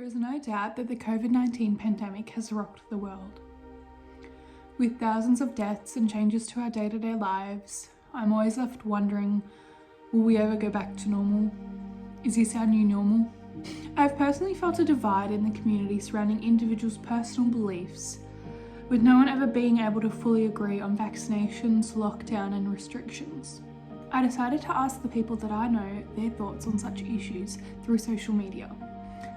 is no doubt that the COVID-19 pandemic has rocked the world. With thousands of deaths and changes to our day-to-day lives, I'm always left wondering, will we ever go back to normal? Is this our new normal? I've personally felt a divide in the community surrounding individuals' personal beliefs, with no one ever being able to fully agree on vaccinations, lockdown and restrictions. I decided to ask the people that I know their thoughts on such issues through social media.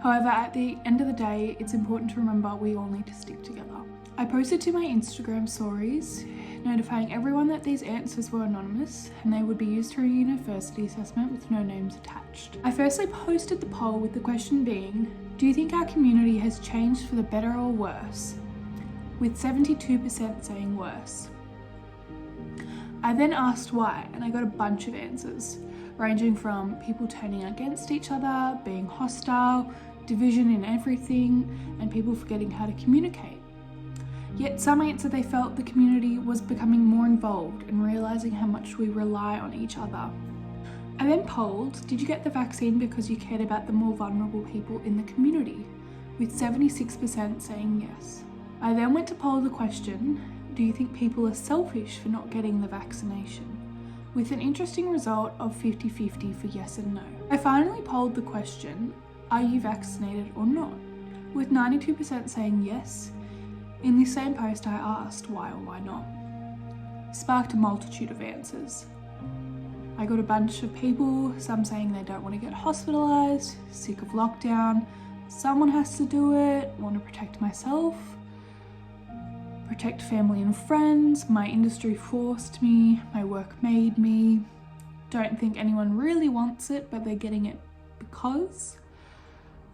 However, at the end of the day, it's important to remember we all need to stick together. I posted to my Instagram stories, notifying everyone that these answers were anonymous and they would be used for a university assessment with no names attached. I firstly posted the poll with the question being, do you think our community has changed for the better or worse? With 72% saying worse. I then asked why, and I got a bunch of answers, ranging from people turning against each other, being hostile, division in everything, and people forgetting how to communicate. Yet some answered they felt the community was becoming more involved and realising how much we rely on each other. I then polled, did you get the vaccine because you cared about the more vulnerable people in the community, with 76% saying yes. I then went to poll the question, do you think people are selfish for not getting the vaccination? With an interesting result of 50-50 for yes and no. I finally polled the question, are you vaccinated or not? With 92% saying yes. In this same post I asked why or why not. Sparked a multitude of answers. I got a bunch of people, some saying they don't want to get hospitalised, sick of lockdown, someone has to do it, want to protect myself, protect family and friends, my industry forced me, my work made me, don't think anyone really wants it but they're getting it because,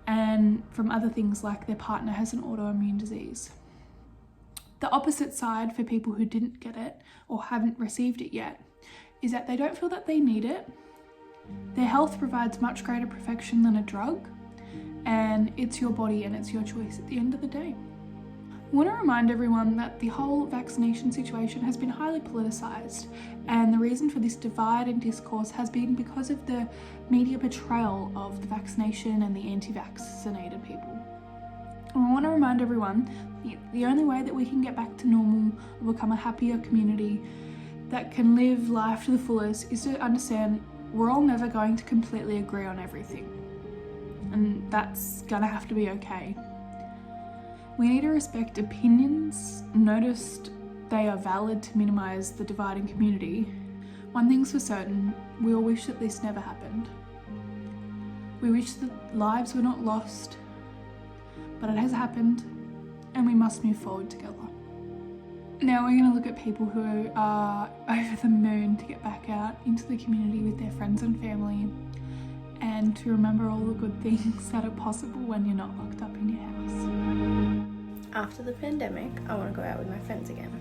and from other things like their partner has an autoimmune disease. The opposite side for people who didn't get it or haven't received it yet is that they don't feel that they need it. Their health provides much greater protection than a drug, and it's your body and it's your choice at the end of the day. I want to remind everyone that the whole vaccination situation has been highly politicised, and the reason for this divide and discourse has been because of the media portrayal of the vaccination and the anti-vaccinated people. And I want to remind everyone the only way that we can get back to normal or become a happier community that can live life to the fullest is to understand we're all never going to completely agree on everything, and that's gonna have to be okay. We need to respect opinions, noticed they are valid to minimise the dividing community. One thing's for certain, we all wish that this never happened. We wish that lives were not lost, but it has happened and we must move forward together. Now we're going to look at people who are over the moon to get back out into the community with their friends and family and to remember all the good things that are possible when you're not locked up in your house. After the pandemic, I want to go out with my friends again.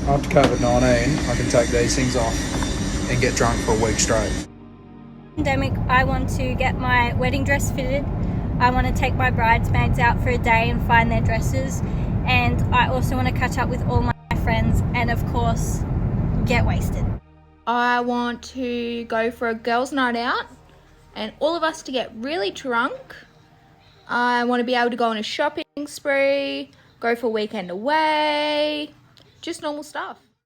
After COVID-19, I can take these things off and get drunk for a week straight. Pandemic, I want to get my wedding dress fitted. I want to take my bridesmaids out for a day and find their dresses, and I also want to catch up with all my friends and of course get wasted. I want to go for a girls' night out and all of us to get really drunk. I want to be able to go on a shopping spree, go for a weekend away, just normal stuff.